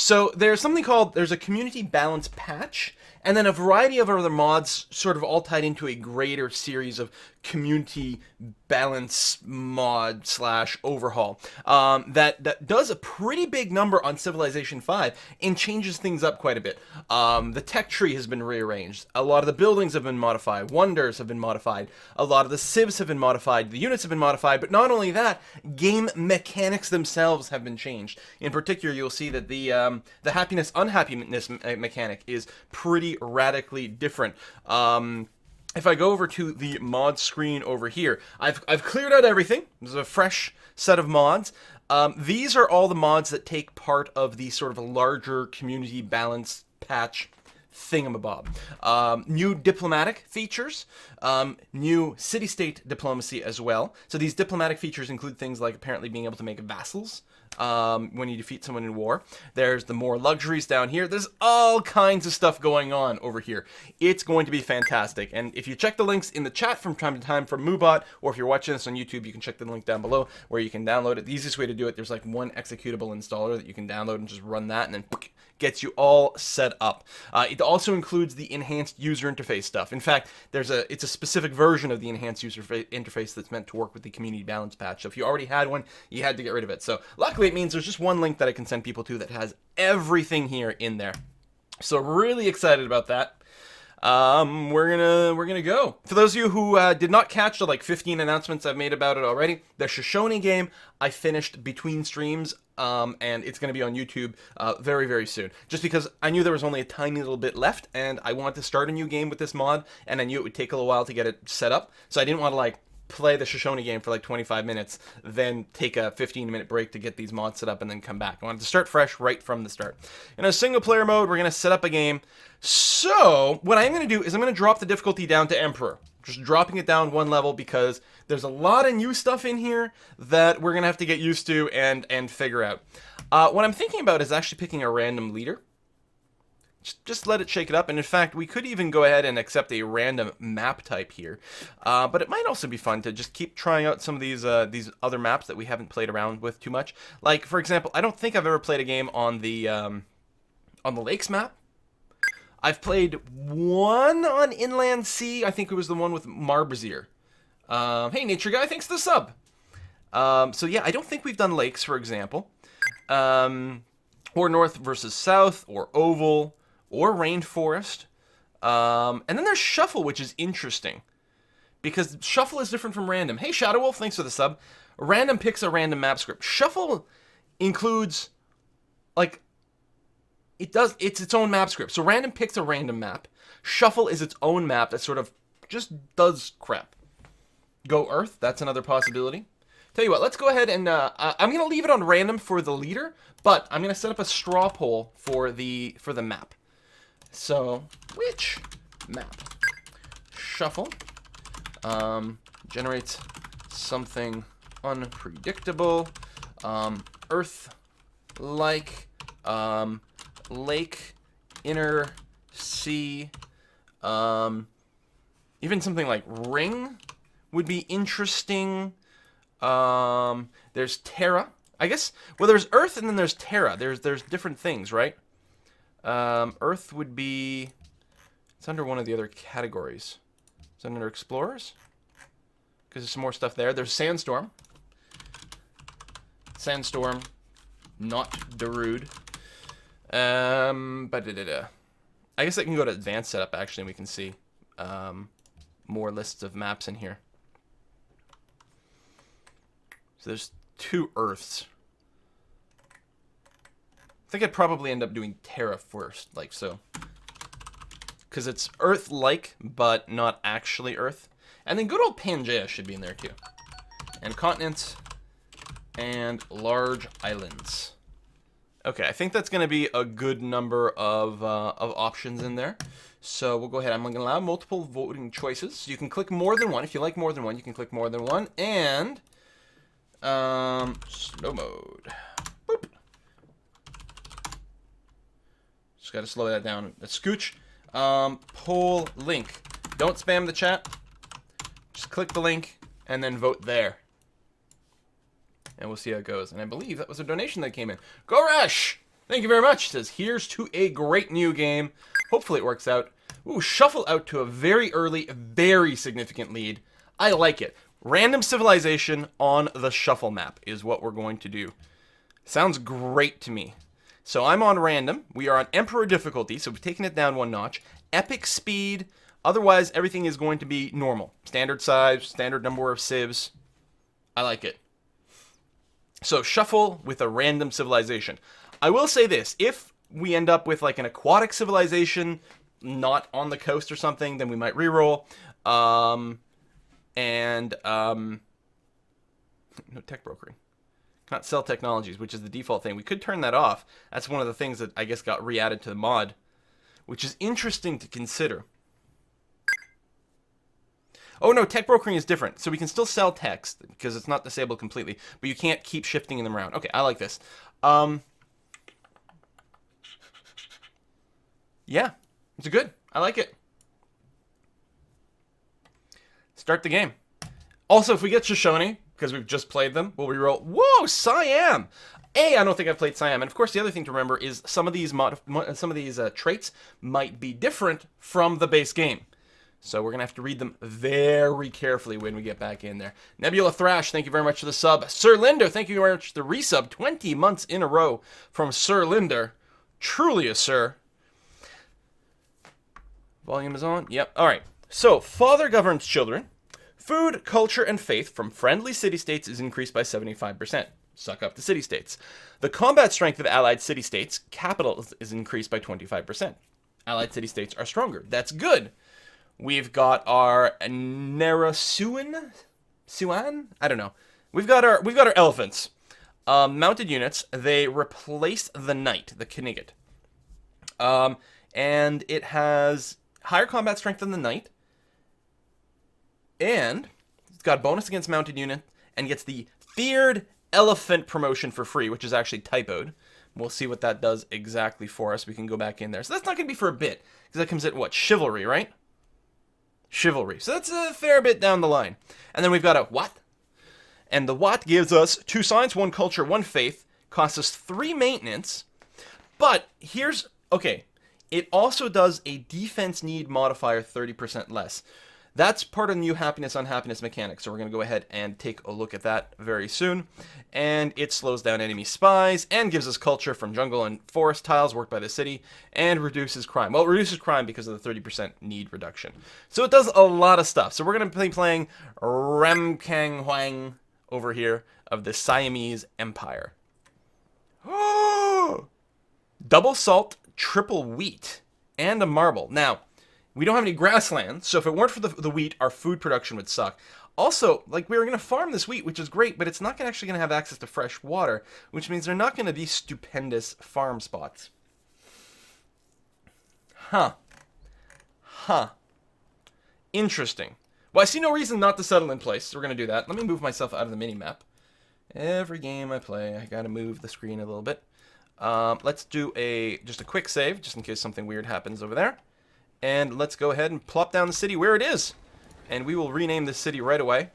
So there's a community balance patch, and then a variety of other mods sort of all tied into a greater series of community balance mod slash overhaul that does a pretty big number on Civilization 5 and changes things up quite a bit. The tech tree has been rearranged. A lot of the buildings have been modified. Wonders have been modified. A lot of the civs have been modified. The units have been modified. But not only that, game mechanics themselves have been changed. In particular, you'll see that the happiness unhappiness mechanic is pretty radically different. If I go over to the mod screen over here, I've cleared out everything. This is a fresh set of mods. These are all the mods that take part of the sort of larger community balance patch thingamabob. New diplomatic features, new city-state diplomacy as well. So these diplomatic features include things like apparently being able to make vassals when you defeat someone in war. There's the more luxuries down here. There's all kinds of stuff going on over here. It's going to be fantastic. And if you check the links in the chat from time to time from Moobot, or if you're watching this on YouTube, you can check the link down below where you can download it. The easiest way to do it, there's like one executable installer that you can download and just run that, and then gets you all set up. It also includes the enhanced user interface stuff. In fact, it's a specific version of the enhanced user interface that's meant to work with the community balance patch. So if you already had one, you had to get rid of it. So luckily it means there's just one link that I can send people to that has everything here in there. So really excited about that. We're gonna go. For those of you who did not catch the like 15 announcements I've made about it already, the Shoshone game I finished between streams, and it's gonna be on YouTube very, very soon. Just because I knew there was only a tiny little bit left, and I wanted to start a new game with this mod, and I knew it would take a little while to get it set up, so I didn't want to like play the Shoshone game for like 25 minutes, then take a 15-minute break to get these mods set up and then come back. I wanted to start fresh right from the start. In a single player mode, we're going to set up a game. So what I'm going to do is I'm going to drop the difficulty down to Emperor. Just dropping it down one level because there's a lot of new stuff in here that we're going to have to get used to and figure out. What I'm thinking about is actually picking a random leader. Just let it shake it up, and in fact, we could even go ahead and accept a random map type here. But it might also be fun to just keep trying out some of these other maps that we haven't played around with too much. Like, for example, I don't think I've ever played a game on the Lakes map. I've played one on Inland Sea. I think it was the one with Marbrazier. Hey, Nature Guy, thanks for the sub. So yeah, I don't think we've done Lakes, for example. Or North versus South, or Oval, or Rainforest. And then there's Shuffle, which is interesting. Because Shuffle is different from Random. Hey, Shadow Wolf, thanks for the sub. Random picks a random map script. Shuffle includes, like, it's its own map script. So Random picks a random map. Shuffle is its own map that sort of just does crap. Go Earth, that's another possibility. Tell you what, let's go ahead and I'm going to leave it on random for the leader, but I'm going to set up a straw poll for the map. So, which map? Shuffle generates something unpredictable. Earth-like, lake, inner sea, even something like ring would be interesting. There's Terra. I guess, well, there's Earth and then there's Terra. There's different things, right? Earth would be, it's under one of the other categories. Is it under Explorers? Because there's some more stuff there. There's Sandstorm. Sandstorm, not Darude. I guess I can go to Advanced Setup, actually, and we can see more lists of maps in here. So there's 2 Earths. I think I'd probably end up doing Terra first, like so. Because it's Earth-like, but not actually Earth. And then good old Pangea should be in there too. And continents and large islands. Okay, I think that's going to be a good number of options in there. So we'll go ahead. I'm going to allow multiple voting choices. You can click more than one. If you like more than one, you can click more than one. And slow mode. Boop. Just got to slow that down. A scooch. Poll link. Don't spam the chat. Just click the link and then vote there. And we'll see how it goes. And I believe that was a donation that came in. Go Rash! Thank you very much. It says, here's to a great new game. Hopefully it works out. Ooh, shuffle out to a very early, very significant lead. I like it. Random civilization on the shuffle map is what we're going to do. Sounds great to me. So I'm on random. We are on Emperor difficulty, so we've taken it down one notch. Epic speed. Otherwise, everything is going to be normal. Standard size, standard number of civs. I like it. So shuffle with a random civilization. I will say this. If we end up with like an aquatic civilization, not on the coast or something, then we might reroll. No tech brokering. Not sell technologies, which is the default thing. We could turn that off. That's one of the things that I guess got re-added to the mod, which is interesting to consider. Oh no, tech brokering is different. So we can still sell text because it's not disabled completely, but you can't keep shifting them around. Okay, I like this. Yeah, it's good. I like it. Start the game. Also, if we get Shoshone, because we've just played them, we'll reroll. Whoa, Siam! I don't think I've played Siam. And of course, the other thing to remember is some of these traits might be different from the base game. So we're going to have to read them very carefully when we get back in there. Nebula Thrash, thank you very much for the sub. Sir Linder, thank you very much for the resub. 20 months in a row from Sir Linder. Truly a sir. Volume is on. Yep. All right. So, father governs children. Food, culture, and faith from friendly city-states is increased by 75%. Suck up the city-states. The combat strength of allied city-states, capital, is increased by 25%. Allied city-states are stronger. That's good. We've got our Narasuan? Suan? I don't know. We've got our elephants. Mounted units, they replace the knight, the Knigat. And it has higher combat strength than the knight. And it's got a bonus against mounted unit and gets the feared elephant promotion for free, which is actually typoed. We'll see what that does exactly for us. We can go back in there. So that's not going to be for a bit, because that comes at what? Chivalry, right? Chivalry. So that's a fair bit down the line. And then we've got a what? And the what gives us 2 science, 1 culture, 1 faith. Costs us 3 maintenance. But here's... Okay. It also does a defense need modifier 30% less. That's part of the new happiness unhappiness mechanic, so we're going to go ahead and take a look at that very soon. And it slows down enemy spies and gives us culture from jungle and forest tiles worked by the city and reduces crime. Well, it reduces crime because of the 30% need reduction. So it does a lot of stuff. So we're going to be playing Ramkang Huang over here of the Siamese Empire. Double salt, triple wheat, and a marble. Now, we don't have any grasslands, so if it weren't for the wheat, our food production would suck. Also, like, we were going to farm this wheat, which is great, but it's not actually going to have access to fresh water, which means they're not going to be stupendous farm spots. Huh. Interesting. Well, I see no reason not to settle in place, so we're going to do that. Let me move myself out of the mini-map. Every game I play, I got to move the screen a little bit. Let's do just a quick save, just in case something weird happens over there. And let's go ahead and plop down the city where it is. And we will rename this city right away.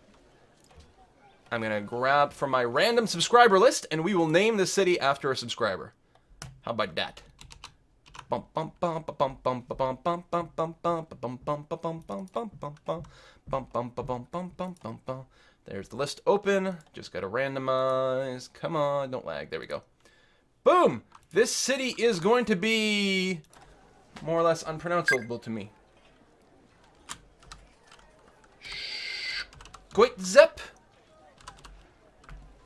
I'm going to grab from my random subscriber list, and we will name the city after a subscriber. How about that? There's the list open. Just got to randomize. Come on, don't lag. There we go. Boom! This city is going to be... more or less unpronounceable to me. Goitzep?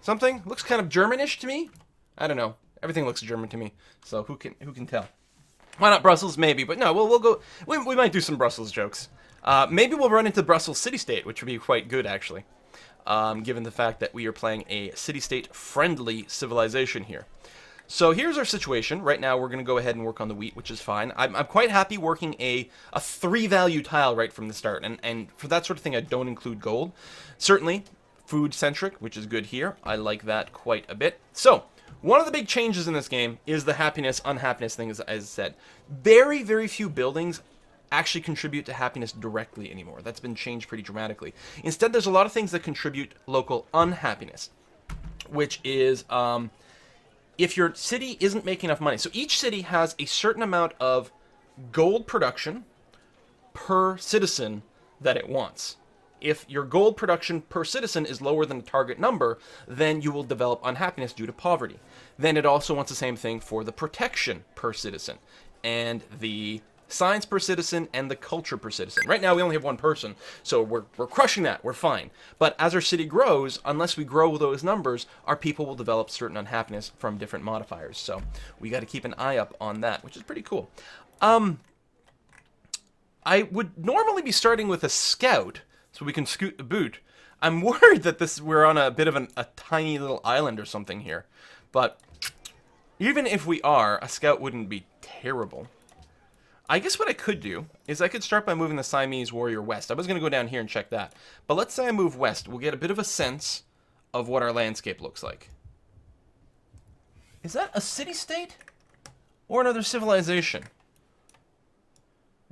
Something? Looks kind of Germanish to me. I don't know. Everything looks German to me. So who can tell? Why not Brussels? Maybe, but no. We'll go. We might do some Brussels jokes. Maybe we'll run into Brussels city-state, which would be quite good actually, given the fact that we are playing a city-state friendly civilization here. So here's our situation. Right now, we're going to go ahead and work on the wheat, which is fine. I'm quite happy working a 3-value tile right from the start. And for that sort of thing, I don't include gold. Certainly, food-centric, which is good here. I like that quite a bit. So, one of the big changes in this game is the happiness-unhappiness thing, as I said. Very, very few buildings actually contribute to happiness directly anymore. That's been changed pretty dramatically. Instead, there's a lot of things that contribute local unhappiness, which is... if your city isn't making enough money, so each city has a certain amount of gold production per citizen that it wants. If your gold production per citizen is lower than the target number, then you will develop unhappiness due to poverty. Then it also wants the same thing for the protection per citizen, and the science per citizen, and the culture per citizen. Right now we only have one person, so we're crushing that, we're fine. But as our city grows, unless we grow those numbers, our people will develop certain unhappiness from different modifiers. So we got to keep an eye up on that, which is pretty cool. I would normally be starting with a scout, so we can scoot the boot. I'm worried that we're on a bit of a tiny little island or something here. But even if we are, a scout wouldn't be terrible. I guess what I could do is I could start by moving the Siamese warrior west. I was going to go down here and check that. But let's say I move west. We'll get a bit of a sense of what our landscape looks like. Is that a city-state? Or another civilization?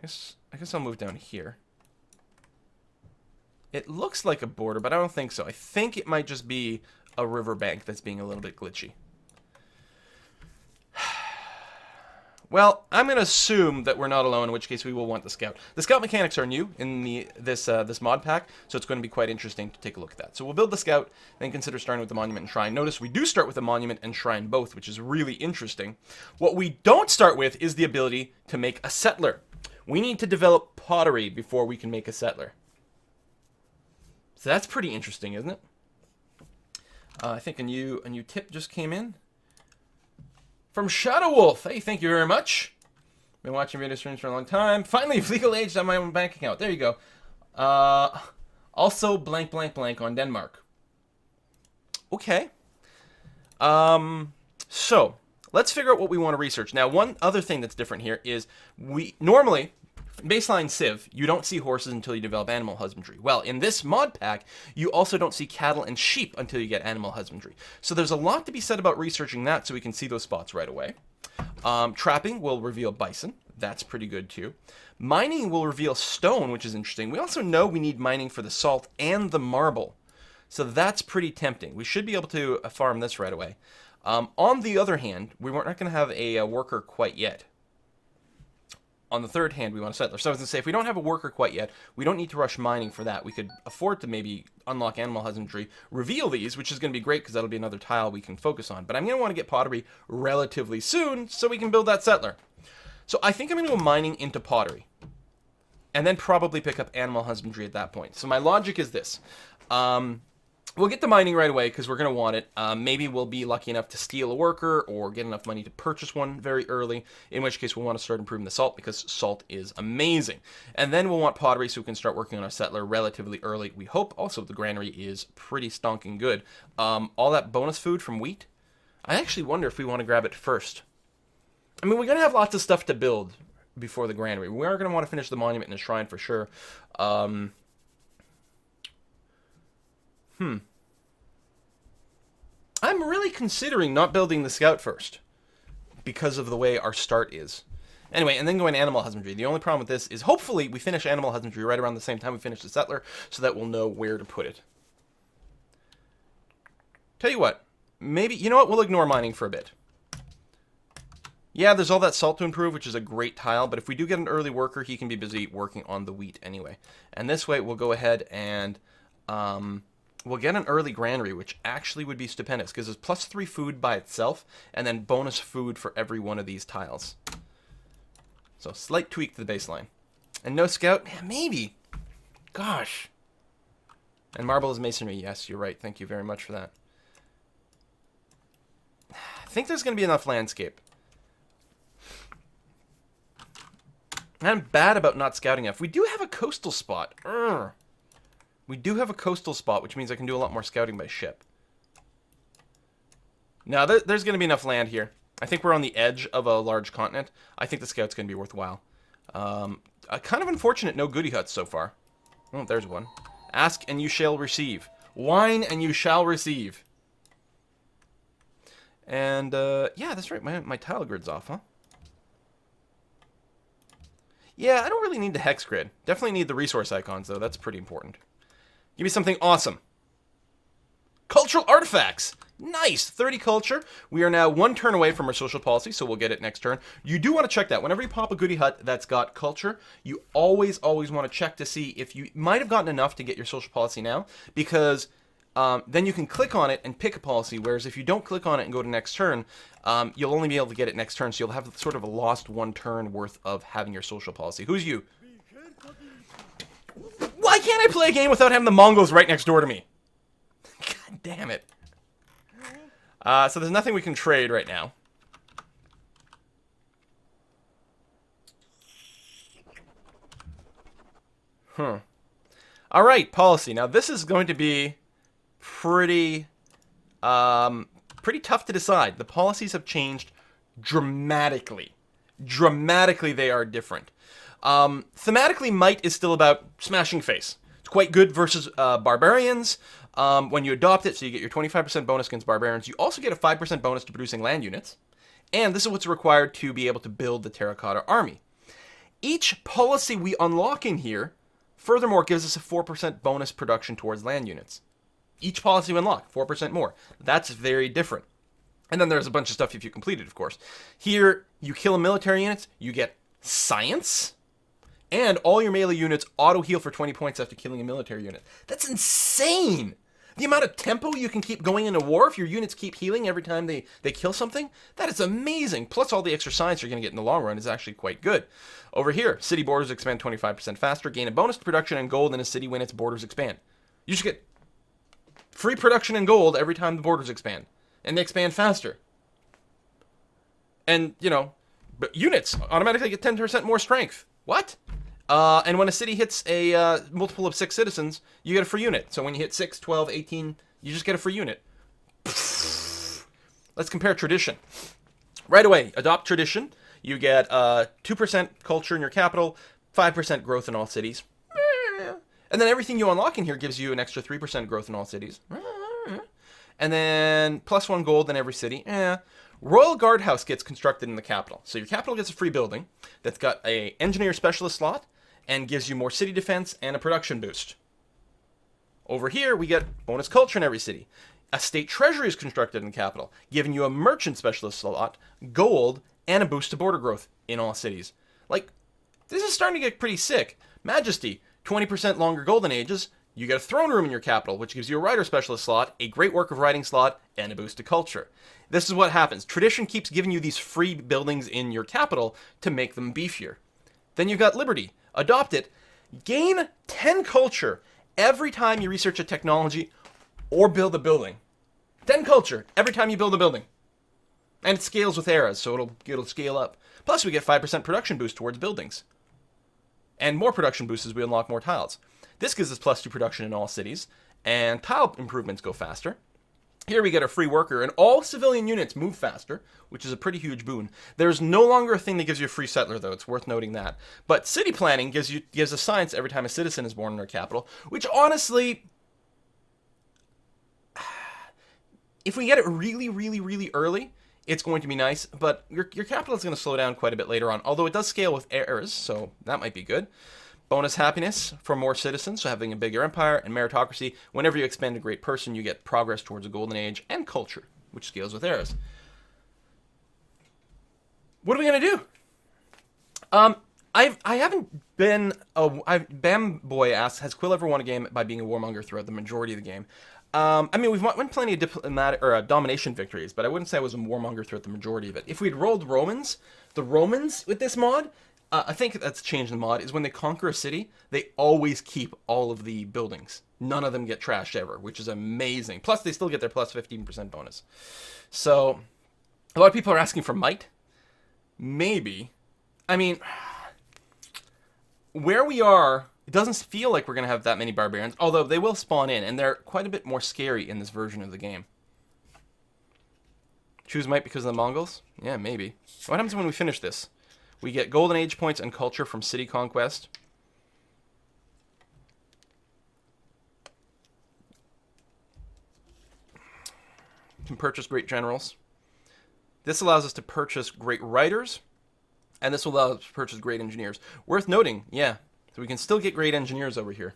I guess I'll move down here. It looks like a border, but I don't think so. I think it might just be a riverbank that's being a little bit glitchy. Well, I'm going to assume that we're not alone, in which case we will want the scout. The scout mechanics are new in this mod pack, so it's going to be quite interesting to take a look at that. So we'll build the scout, then consider starting with the monument and shrine. Notice we do start with the monument and shrine both, which is really interesting. What we don't start with is the ability to make a settler. We need to develop pottery before we can make a settler. So that's pretty interesting, isn't it? I think a new tip just came in. From Shadow Wolf. Hey, thank you very much. Been watching video streams for a long time. Finally, legal age on my own bank account. There you go. Also, blank, blank, blank on Denmark. Okay. So, let's figure out what we want to research. Now, one other thing that's different here is normally, baseline Civ, you don't see horses until you develop animal husbandry. Well, in this mod pack, you also don't see cattle and sheep until you get animal husbandry. So there's a lot to be said about researching that so we can see those spots right away. Trapping will reveal bison. That's pretty good too. Mining will reveal stone, which is interesting. We also know we need mining for the salt and the marble. So that's pretty tempting. We should be able to farm this right away. On the other hand, we weren't going to have a worker quite yet. On the third hand, we want a settler. So I was going to say, if we don't have a worker quite yet, we don't need to rush mining for that. We could afford to maybe unlock animal husbandry, reveal these, which is going to be great because that'll be another tile we can focus on. But I'm going to want to get pottery relatively soon so we can build that settler. So I think I'm going to go mining into pottery. And then probably pick up animal husbandry at that point. So my logic is this. We'll get the mining right away because we're going to want it. Maybe we'll be lucky enough to steal a worker or get enough money to purchase one very early, in which case we'll want to start improving the salt because salt is amazing. And then we'll want pottery so we can start working on our settler relatively early, we hope. Also, the granary is pretty stonking good. All that bonus food from wheat, I actually wonder if we want to grab it first. I mean, we're going to have lots of stuff to build before the granary. We are going to want to finish the monument and the shrine for sure. I'm really considering not building the scout first because of the way our start is. Anyway, and then going animal husbandry. The only problem with this is hopefully we finish animal husbandry right around the same time we finish the settler so that we'll know where to put it. Tell you what, maybe, you know what, we'll ignore mining for a bit. Yeah, there's all that salt to improve, which is a great tile, but if we do get an early worker, he can be busy working on the wheat anyway. And this way, we'll go ahead and we'll get an early granary, which actually would be stupendous, because it's +3 food by itself, and then bonus food for every one of these tiles. So, slight tweak to the baseline. And no scout? Yeah, maybe. Gosh. And marble is masonry. Yes, you're right. Thank you very much for that. I think there's going to be enough landscape. I'm bad about not scouting enough. We do have a coastal spot. We do have a coastal spot, which means I can do a lot more scouting by ship. Now, there's going to be enough land here. I think we're on the edge of a large continent. I think the scout's going to be worthwhile. Kind of unfortunate, no goody huts so far. Oh, there's one. Ask and you shall receive. Whine and you shall receive. And, yeah, that's right. My tile grid's off, huh? Yeah, I don't really need the hex grid. Definitely need the resource icons, though. That's pretty important. Give me something awesome. Cultural artifacts! Nice! 30 culture. We are now 1 turn away from our social policy, so we'll get it next turn. You do want to check that. Whenever you pop a goody hut that's got culture, you always want to check to see if you might have gotten enough to get your social policy now, because then you can click on it and pick a policy, whereas if you don't click on it and go to next turn, you'll only be able to get it next turn, so you'll have sort of a lost 1 turn worth of having your social policy. Who's you? Why can't I play a game without having the Mongols right next door to me? God damn it. So there's nothing we can trade right now. All right, policy. Now this is going to be pretty tough to decide. The policies have changed dramatically. Dramatically, they are different. Thematically, might is still about smashing face. It's quite good versus barbarians. When you adopt it, so you get your 25% bonus against barbarians, you also get a 5% bonus to producing land units. And this is what's required to be able to build the terracotta army. Each policy we unlock in here, furthermore, gives us a 4% bonus production towards land units. Each policy we unlock, 4% more. That's very different. And then there's a bunch of stuff if you complete it, of course. Here, you kill a military unit, you get science, and all your melee units auto-heal for 20 points after killing a military unit. That's insane! The amount of tempo you can keep going into war if your units keep healing every time they kill something, that is amazing. Plus all the extra science you're going to get in the long run is actually quite good. Over here, city borders expand 25% faster, gain a bonus to production and gold in a city when its borders expand. You just get free production and gold every time the borders expand. And they expand faster. And, you know, but units automatically get 10% more strength. What? And when a city hits a multiple of 6 citizens, you get a free unit. So when you hit 6, 12, 18, you just get a free unit. Let's compare tradition. Right away, adopt tradition. You get 2% culture in your capital, 5% growth in all cities. And then everything you unlock in here gives you an extra 3% growth in all cities. And then plus 1 gold in every city. Royal Guardhouse gets constructed in the capital. So your capital gets a free building that's got a engineer specialist slot and gives you more city defense and a production boost. Over here, we get bonus culture in every city. A state treasury is constructed in the capital, giving you a merchant specialist slot, gold, and a boost to border growth in all cities. Like, this is starting to get pretty sick. Majesty, 20% longer golden ages. You get a throne room in your capital, which gives you a writer specialist slot, a great work of writing slot, and a boost to culture. This is what happens. Tradition keeps giving you these free buildings in your capital to make them beefier. Then you've got liberty. Adopt it. Gain 10 culture every time you research a technology or build a building. 10 culture every time you build a building. And it scales with eras, so it'll scale up. Plus we get 5% production boost towards buildings. And more production boosts as we unlock more tiles. This gives us plus 2 production in all cities, and tile improvements go faster. Here we get a free worker, and all civilian units move faster, which is a pretty huge boon. There's no longer a thing that gives you a free settler, though. It's worth noting that. But city planning gives us science every time a citizen is born in our capital, which honestly, if we get it really, really, really early, it's going to be nice. But your capital is going to slow down quite a bit later on, although it does scale with heirs, so that might be good. Bonus happiness for more citizens, so having a bigger empire, and meritocracy. Whenever you expand a great person, you get progress towards a golden age, and culture, which scales with eras. What are we gonna do? I haven't been Bamboy asks, has Quill ever won a game by being a warmonger throughout the majority of the game? I mean, we've won plenty of diplomatic or domination victories, but I wouldn't say I was a warmonger throughout the majority of it. If we'd rolled the Romans with this mod. I think that's changed the mod, is when they conquer a city, they always keep all of the buildings. None of them get trashed ever, which is amazing. Plus, they still get their plus 15% bonus. So, a lot of people are asking for might. Maybe. I mean, where we are, it doesn't feel like we're going to have that many barbarians, although they will spawn in, and they're quite a bit more scary in this version of the game. Choose might because of the Mongols? Yeah, maybe. What happens when we finish this? We get golden age points and culture from city conquest. Can purchase great generals. This allows us to purchase great writers, and this will allow us to purchase great engineers. Worth noting, yeah, so we can still get great engineers over here.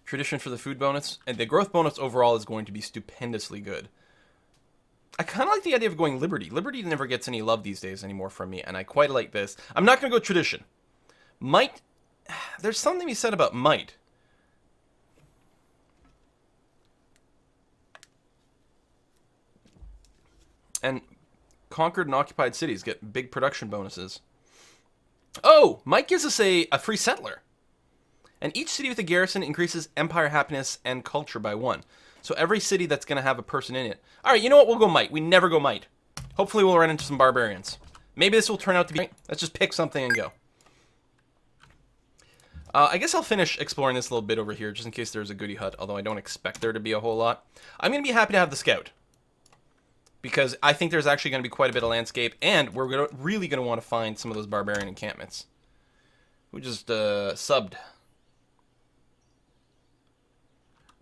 Tradition for the food bonus. And the growth bonus overall is going to be stupendously good. I kind of like the idea of going Liberty. Liberty never gets any love these days anymore from me, and I quite like this. I'm not going to go Tradition. Might. There's something to be said about Might. And conquered and occupied cities get big production bonuses. Oh! Might gives us a free settler. And each city with a garrison increases empire happiness and culture by 1. So every city that's going to have a person in it. Alright, you know what? We'll go Might. We never go Might. Hopefully we'll run into some barbarians. Maybe this will turn out to be... Let's just pick something and go. I guess I'll finish exploring this a little bit over here, just in case there's a goodie hut, although I don't expect there to be a whole lot. I'm going to be happy to have the scout. Because I think there's actually going to be quite a bit of landscape, and we're really going to want to find some of those barbarian encampments. We just subbed.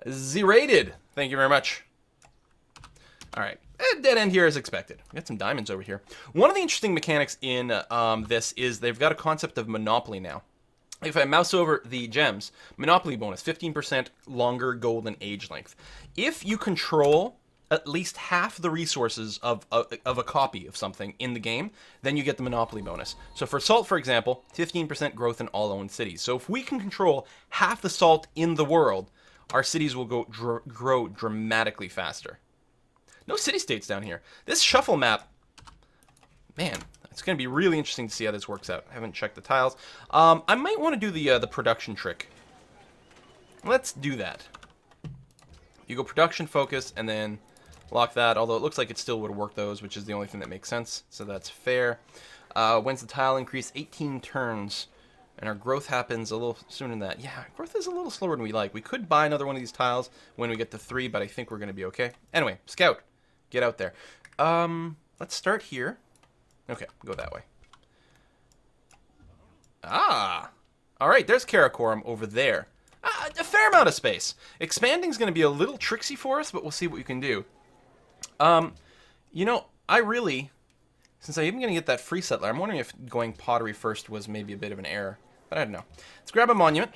Z-rated! Thank you very much. Alright, dead end here as expected. We got some diamonds over here. One of the interesting mechanics in this is they've got a concept of monopoly now. If I mouse over the gems, monopoly bonus, 15% longer golden age length. If you control at least half the resources of a copy of something in the game, then you get the monopoly bonus. So for salt, for example, 15% growth in all owned cities. So if we can control half the salt in the world, our cities will grow dramatically faster. No city-states down here. This shuffle map, man, it's going to be really interesting to see how this works out. I haven't checked the tiles. I might want to do the production trick. Let's do that. You go production focus and then lock that, although it looks like it still would work those, which is the only thing that makes sense, so that's fair. When's the tile increase? 18 turns. And our growth happens a little sooner than that. Yeah, growth is a little slower than we like. We could buy another one of these tiles when we get to 3, but I think we're going to be okay. Anyway, scout. Get out there. Let's start here. Okay, go that way. Ah! Alright, there's Karakoram over there. A fair amount of space. Expanding's going to be a little tricksy for us, but we'll see what we can do. You know, I really... Since I'm even going to get that free settler, I'm wondering if going pottery first was maybe a bit of an error. But I don't know. Let's grab a monument.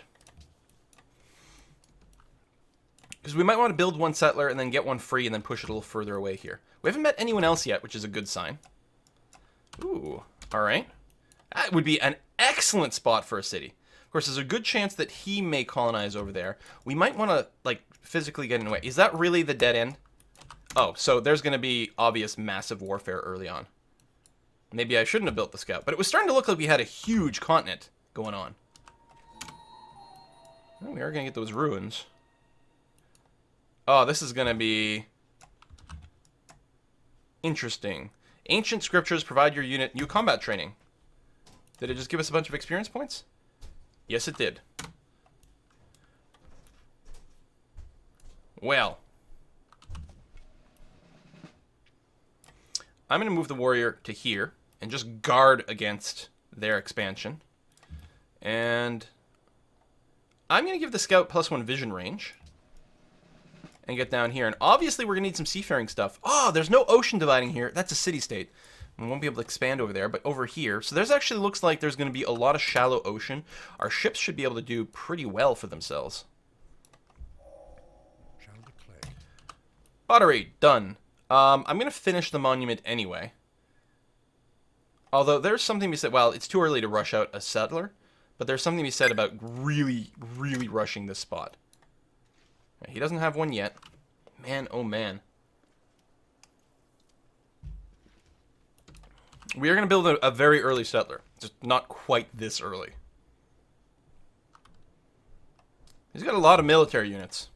Because we might want to build one settler and then get one free and then push it a little further away here. We haven't met anyone else yet, which is a good sign. Ooh, alright. That would be an excellent spot for a city. Of course, there's a good chance that he may colonize over there. We might want to, like, physically get in the way. Is that really the dead end? Oh, so there's going to be obvious massive warfare early on. Maybe I shouldn't have built the scout, but it was starting to look like we had a huge continent going on. Well, we are going to get those ruins. Oh, this is going to be interesting. Ancient scriptures provide your unit new combat training. Did it just give us a bunch of experience points? Yes, it did. Well. I'm going to move the warrior to here and just guard against their expansion. And I'm going to give the scout +1 vision range. And get down here. And obviously we're going to need some seafaring stuff. Oh, there's no ocean dividing here. That's a city-state. We won't be able to expand over there, but over here. So there's actually looks like there's going to be a lot of shallow ocean. Our ships should be able to do pretty well for themselves. Pottery, done. I'm going to finish the monument anyway. Although there's something to be said, well, it's too early to rush out a settler, but there's something to be said about really, really rushing this spot. He doesn't have one yet. Man, oh man. We are going to build a very early settler. Just not quite this early. He's got a lot of military units.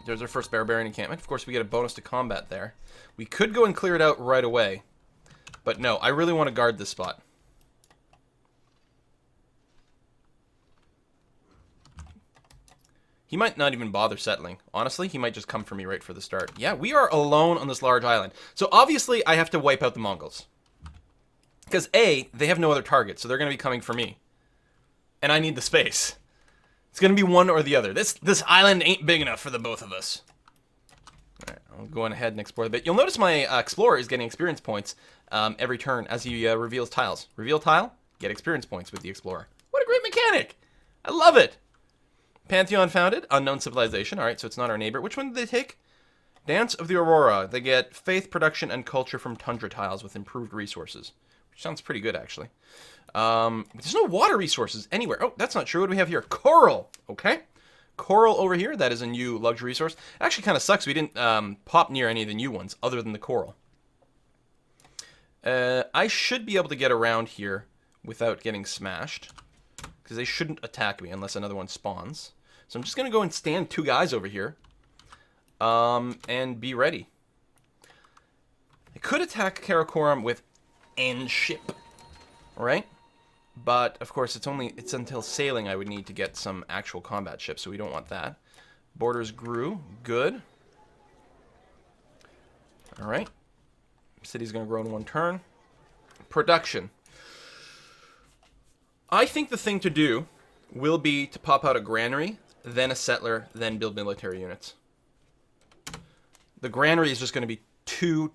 There's our first barbarian encampment. Of course, we get a bonus to combat there. We could go and clear it out right away. But no, I really want to guard this spot. He might not even bother settling. Honestly, he might just come for me right for the start. Yeah, we are alone on this large island. So obviously, I have to wipe out the Mongols. Because A, they have no other target, so they're going to be coming for me. And I need the space. It's going to be one or the other. This island ain't big enough for the both of us. Alright, I'll go on ahead and explore a bit. You'll notice my explorer is getting experience points every turn as he reveals tiles. Reveal tile, get experience points with the explorer. What a great mechanic! I love it! Pantheon founded. Unknown civilization. All right, so it's not our neighbor. Which one did they take? Dance of the Aurora. They get faith, production, and culture from tundra tiles with improved resources. Which sounds pretty good, actually. There's no water resources anywhere. Oh, that's not true. What do we have here? Coral. Okay. Coral over here. That is a new luxury resource. Actually kind of sucks we didn't pop near any of the new ones other than the coral. I should be able to get around here without getting smashed, because they shouldn't attack me unless another one spawns. So I'm just going to go and stand 2 guys over here and be ready. I could attack Karakoram with end ship, right? But, of course, it's until sailing I would need to get some actual combat ships, so we don't want that. Borders grew. Good. Alright. City's going to grow in 1 turn. Production. I think the thing to do will be to pop out a granary, then a settler, then build military units. The granary is just going to be too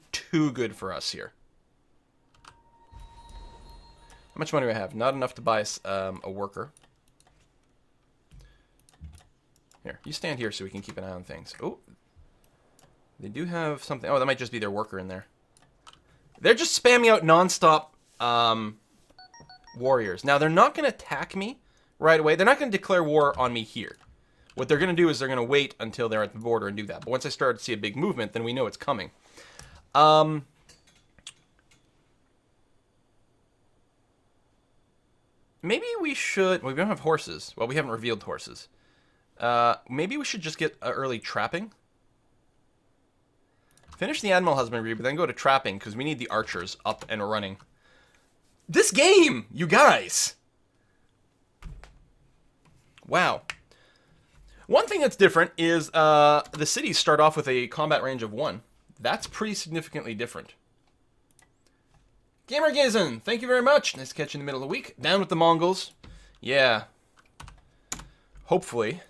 good for us here. How much money do I have? Not enough to buy a worker. Here, you stand here so we can keep an eye on things. Oh, they do have something. Oh, that might just be their worker in there. They're just spamming out nonstop warriors. Now, they're not going to attack me right away. They're not going to declare war on me here. What they're going to do is they're going to wait until they're at the border and do that. But once I start to see a big movement, then we know it's coming. Maybe we should... Well, we don't have horses. Well, we haven't revealed horses. Maybe we should just get early trapping. Finish the animal husbandry, but then go to trapping, because we need the archers up and running. This game, you guys! Wow. One thing that's different is the cities start off with a combat range of 1. That's pretty significantly different. Gamergazen, thank you very much. Nice catch in the middle of the week. Down with the Mongols. Yeah. Hopefully.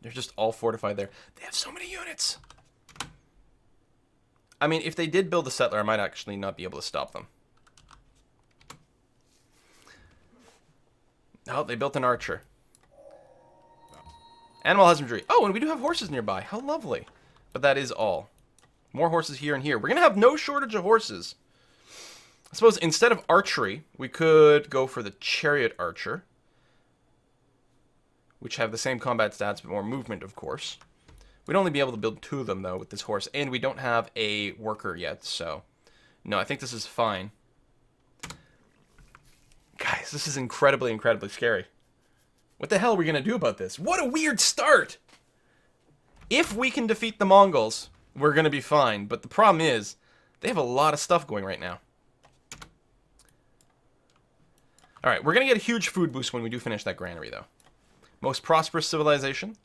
They're just all fortified there. They have so many units. I mean, if they did build a settler, I might actually not be able to stop them. Oh, they built an archer. Animal husbandry. Oh, and we do have horses nearby. How lovely. But that is all. More horses here and here. We're going to have no shortage of horses. I suppose instead of archery, we could go for the chariot archer, which have the same combat stats, but more movement, of course. We'd only be able to build 2 of them, though, with this horse. And we don't have a worker yet, so... No, I think this is fine. Guys, this is incredibly scary. What the hell are we going to do about this? What a weird start! If we can defeat the Mongols, we're going to be fine. But the problem is, they have a lot of stuff going right now. Alright, we're going to get a huge food boost when we do finish that granary, though. Most prosperous civilization.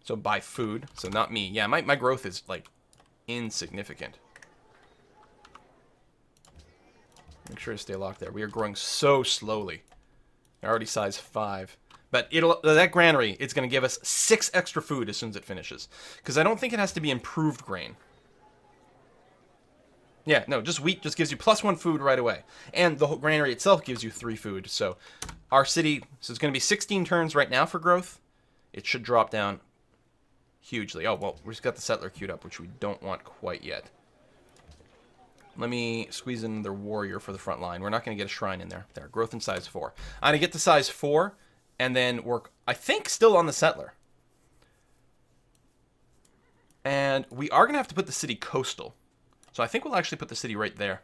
So buy food. So not me. Yeah, my growth is, like, insignificant. Make sure to stay locked there. We are growing so slowly. Already size 5. But that granary, it's going to give us 6 extra food as soon as it finishes. Because I don't think it has to be improved grain. Yeah, no, just wheat just gives you +1 food right away. And the whole granary itself gives you 3 food. So our city, so it's going to be 16 turns right now for growth. It should drop down hugely. Oh, well, we just got the settler queued up, which we don't want quite yet. Let me squeeze in their warrior for the front line. We're not going to get a shrine in there. There, growth in size 4. I'm going to get to size 4 and then work, I think, still on the settler. And we are going to have to put the city coastal. So I think we'll actually put the city right there.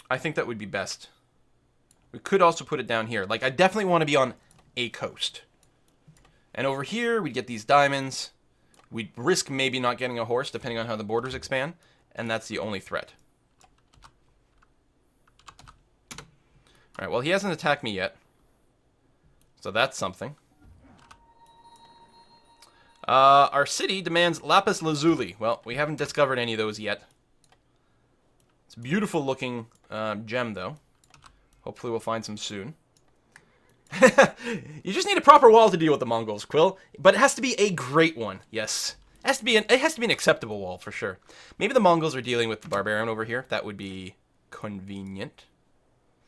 I think that would be best. We could also put it down here. Like, I definitely want to be on a coast. And over here, we'd get these diamonds. We'd risk maybe not getting a horse, depending on how the borders expand. And that's the only threat. Alright, well, he hasn't attacked me yet. So that's something. Our city demands lapis lazuli. Well, we haven't discovered any of those yet. It's a beautiful looking gem, though. Hopefully we'll find some soon. You just need a proper wall to deal with the Mongols, Quill. But it has to be a great one, yes. It has to be an acceptable wall, for sure. Maybe the Mongols are dealing with the barbarian over here. That would be Convenient.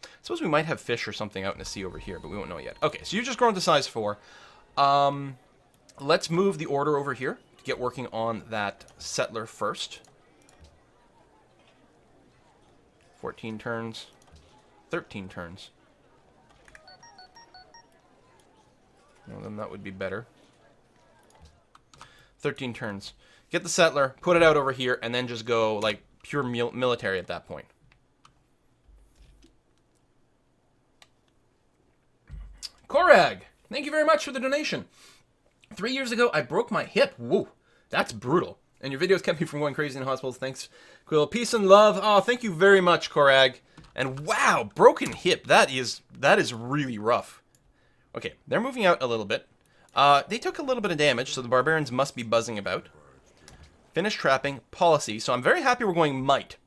I suppose we might have fish or something out in the sea over here, but we won't know yet. Okay, so you've just grown to size 4. Let's move the order over here to get working on that settler first. 14 turns. 13 turns. Well, then that would be better. 13 turns. Get the settler, put it out over here, and then just go, like, pure military at that point. Korag, thank you very much for the donation. 3 years ago, I broke my hip. Whoa, that's brutal. And your videos kept me from going crazy in hospitals. Thanks, Quill. Peace and love. Oh, thank you very much, Korag. And wow, broken hip. That is really rough. Okay, they're moving out a little bit. They took a little bit of damage, so the barbarians must be buzzing about. Finish trapping, policy. So I'm very happy we're going might.